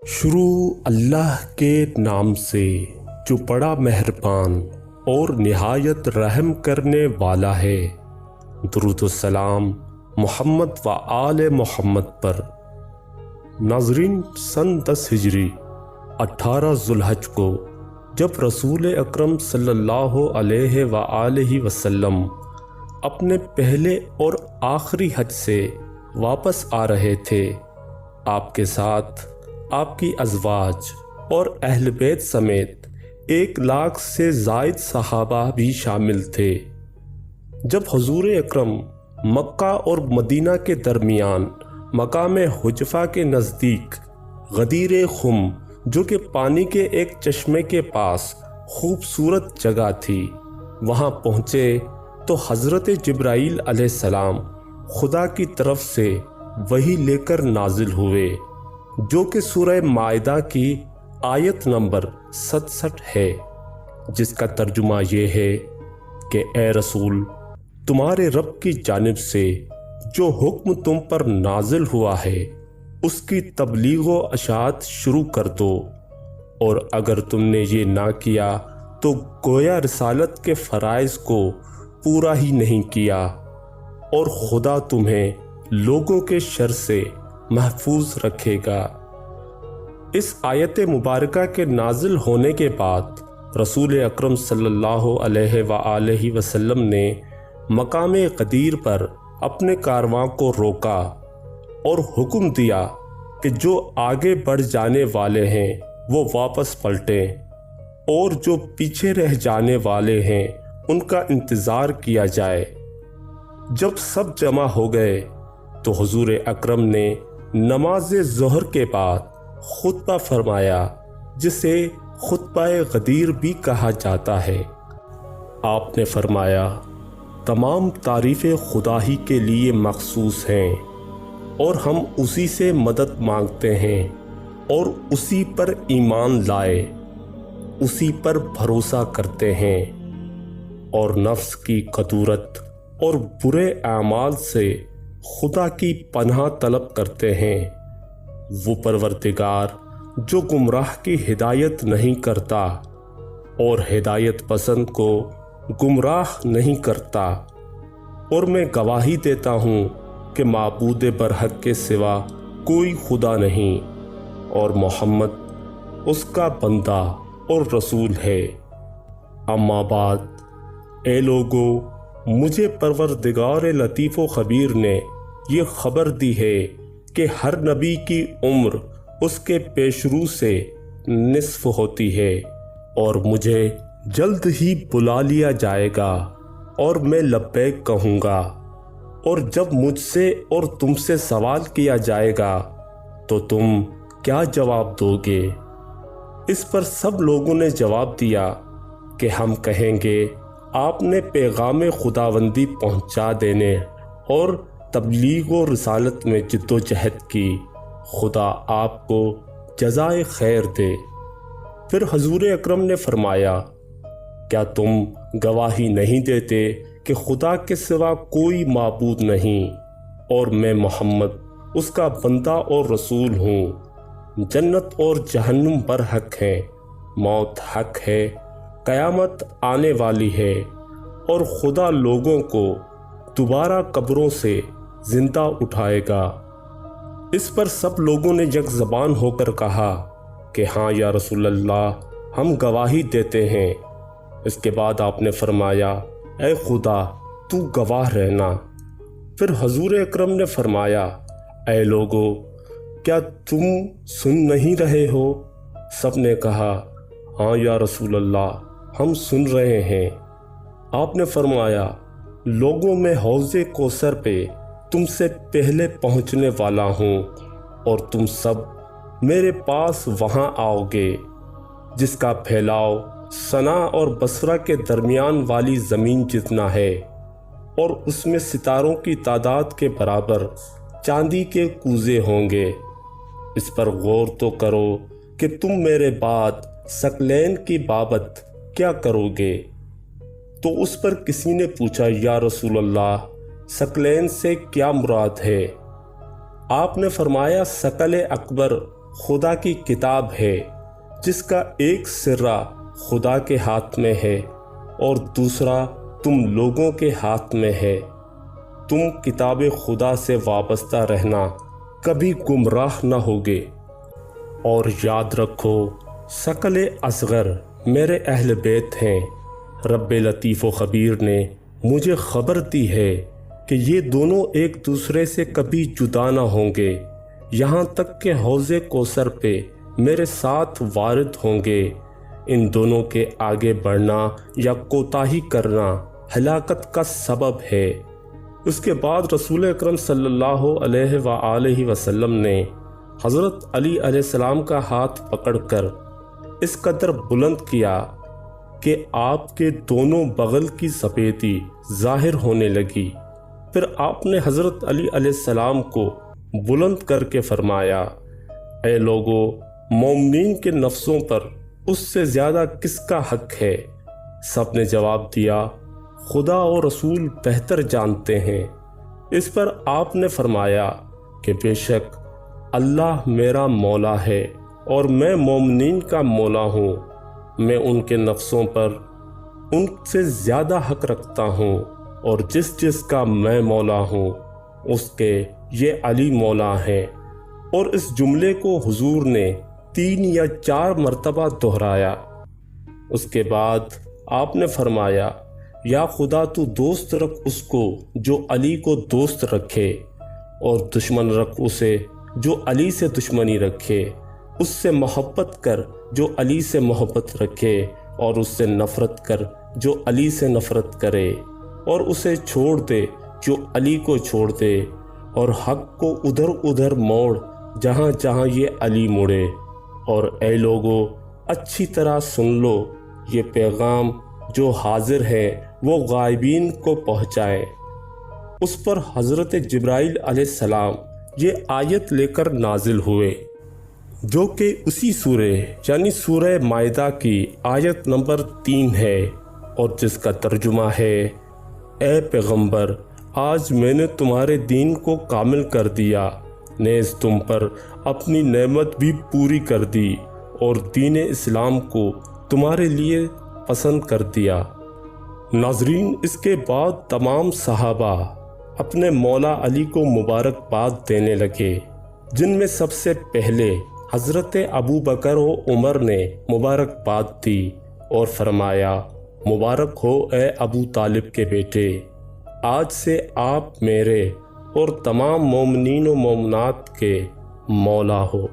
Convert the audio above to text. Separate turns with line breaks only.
شروع اللہ کے نام سے جو بڑا مہربان اور نہایت رحم کرنے والا ہے۔ درود و سلام محمد و آل محمد پر۔ ناظرین، سن 10 ہجری 18 ذوالحج کو جب رسول اکرم صلی اللہ علیہ وآلہ وسلم اپنے پہلے اور آخری حج سے واپس آ رہے تھے، آپ کے ساتھ آپ کی ازواج اور اہل بیت سمیت 1 لاکھ سے زائد صحابہ بھی شامل تھے۔ جب حضور اکرم مکہ اور مدینہ کے درمیان مقام حجفہ کے نزدیک غدیر خم، جو کہ پانی کے ایک چشمے کے پاس خوبصورت جگہ تھی، وہاں پہنچے تو حضرت جبرائیل علیہ السلام خدا کی طرف سے وحی لے کر نازل ہوئے، جو کہ سورہ مائدہ کی آیت نمبر 67 ہے، جس کا ترجمہ یہ ہے کہ اے رسول، تمہارے رب کی جانب سے جو حکم تم پر نازل ہوا ہے اس کی تبلیغ و اشاعت شروع کر دو، اور اگر تم نے یہ نہ کیا تو گویا رسالت کے فرائض کو پورا ہی نہیں کیا، اور خدا تمہیں لوگوں کے شر سے محفوظ رکھے گا۔ اس آیت مبارکہ کے نازل ہونے کے بعد رسول اکرم صلی اللہ علیہ وآلہ وسلم نے مقام غدیر پر اپنے کارواں کو روکا اور حکم دیا کہ جو آگے بڑھ جانے والے ہیں وہ واپس پلٹیں، اور جو پیچھے رہ جانے والے ہیں ان کا انتظار کیا جائے۔ جب سب جمع ہو گئے تو حضور اکرم نے نماز ظہر کے بعد خطبہ فرمایا، جسے خطبہ غدیر بھی کہا جاتا ہے۔ آپ نے فرمایا، تمام تعریفیں خدا ہی کے لیے مخصوص ہیں، اور ہم اسی سے مدد مانگتے ہیں اور اسی پر ایمان لائے، اسی پر بھروسہ کرتے ہیں، اور نفس کی قدورت اور برے اعمال سے خدا کی پناہ طلب کرتے ہیں۔ وہ پروردگار جو گمراہ کی ہدایت نہیں کرتا اور ہدایت پسند کو گمراہ نہیں کرتا، اور میں گواہی دیتا ہوں کہ معبود برحق کے سوا کوئی خدا نہیں، اور محمد اس کا بندہ اور رسول ہے۔ اما بعد، اے لوگو، مجھے پروردگار لطیف و خبیر نے یہ خبر دی ہے کہ ہر نبی کی عمر اس کے پیشرو سے نصف ہوتی ہے، اور مجھے جلد ہی بلا لیا جائے گا اور میں لبیک کہوں گا، اور جب مجھ سے اور تم سے سوال کیا جائے گا تو تم کیا جواب دو گے؟ اس پر سب لوگوں نے جواب دیا کہ ہم کہیں گے، آپ نے پیغام خداوندی پہنچا دینے اور تبلیغ و رسالت میں جد و جہد کی، خدا آپ کو جزائے خیر دے۔ پھر حضور اکرم نے فرمایا، کیا تم گواہی نہیں دیتے کہ خدا کے سوا کوئی معبود نہیں، اور میں محمد اس کا بندہ اور رسول ہوں؟ جنت اور جہنم برحق ہیں، موت حق ہے، قیامت آنے والی ہے، اور خدا لوگوں کو دوبارہ قبروں سے زندہ اٹھائے گا۔ اس پر سب لوگوں نے یک زبان ہو کر کہا کہ ہاں یا رسول اللہ، ہم گواہی دیتے ہیں۔ اس کے بعد آپ نے فرمایا، اے خدا، تو گواہ رہنا۔ پھر حضور اکرم نے فرمایا، اے لوگو، کیا تم سن نہیں رہے ہو؟ سب نے کہا، ہاں یا رسول اللہ، ہم سن رہے ہیں۔ آپ نے فرمایا، لوگوں میں حوض کوثر پہ تم سے پہلے پہنچنے والا ہوں، اور تم سب میرے پاس وہاں آؤ گے، جس کا پھیلاؤ صنع اور بصرہ کے درمیان والی زمین جتنا ہے، اور اس میں ستاروں کی تعداد کے برابر چاندی کے کوزے ہوں گے۔ اس پر غور تو کرو کہ تم میرے بعد ثقلین کی بابت کیا کرو گے؟ تو اس پر کسی نے پوچھا، یا رسول اللہ، ثقلین سے کیا مراد ہے؟ آپ نے فرمایا، ثقل اکبر خدا کی کتاب ہے جس کا ایک سرہ خدا کے ہاتھ میں ہے اور دوسرا تم لوگوں کے ہاتھ میں ہے۔ تم کتاب خدا سے وابستہ رہنا کبھی گمراہ نہ ہوگے۔ اور یاد رکھو ثقل اصغر میرے اہل بیت ہیں۔ رب لطیف و خبیر نے مجھے خبر دی ہے کہ یہ دونوں ایک دوسرے سے کبھی جدا نہ ہوں گے، یہاں تک کہ حوض کوثر پہ میرے ساتھ وارد ہوں گے۔ ان دونوں کے آگے بڑھنا یا کوتاہی کرنا ہلاکت کا سبب ہے۔ اس کے بعد رسول اکرم صلی اللہ علیہ وآلہ وسلم نے حضرت علی علیہ السلام کا ہاتھ پکڑ کر اس قدر بلند کیا کہ آپ کے دونوں بغل کی سفیدی ظاہر ہونے لگی۔ پھر آپ نے حضرت علی علیہ السلام کو بلند کر کے فرمایا، اے لوگو، مومنین کے نفسوں پر اس سے زیادہ کس کا حق ہے؟ سب نے جواب دیا، خدا اور رسول بہتر جانتے ہیں۔ اس پر آپ نے فرمایا کہ بے شک اللہ میرا مولا ہے اور میں مومنین کا مولا ہوں۔ میں ان کے نفسوں پر ان سے زیادہ حق رکھتا ہوں، اور جس کا میں مولا ہوں اس کے یہ علی مولا ہیں۔ اور اس جملے کو حضور نے 3 یا 4 مرتبہ دہرایا۔ اس کے بعد آپ نے فرمایا، یا خدا تو دوست رکھ اس کو جو علی کو دوست رکھے، اور دشمن رکھ اسے جو علی سے دشمنی رکھے۔ اس سے محبت کر جو علی سے محبت رکھے، اور اس سے نفرت کر جو علی سے نفرت کرے، اور اسے چھوڑ دے جو علی کو چھوڑ دے، اور حق کو ادھر ادھر موڑ جہاں جہاں یہ علی مڑے۔ اور اے لوگو، اچھی طرح سن لو، یہ پیغام جو حاضر ہے وہ غائبین کو پہنچائے۔ اس پر حضرت جبرائیل علیہ السلام یہ آیت لے کر نازل ہوئے، جو کہ اسی سورہ یعنی سورہ مائدہ کی آیت نمبر 3 ہے، اور جس کا ترجمہ ہے، اے پیغمبر، آج میں نے تمہارے دین کو کامل کر دیا، نیز تم پر اپنی نعمت بھی پوری کر دی، اور دین اسلام کو تمہارے لیے پسند کر دیا۔ ناظرین، اس کے بعد تمام صحابہ اپنے مولا علی کو مبارکباد دینے لگے، جن میں سب سے پہلے حضرت ابو بکر و عمر نے مبارکباد دی اور فرمایا، مبارک ہو اے ابو طالب کے بیٹے، آج سے آپ میرے اور تمام مومنین و مومنات کے مولا ہو۔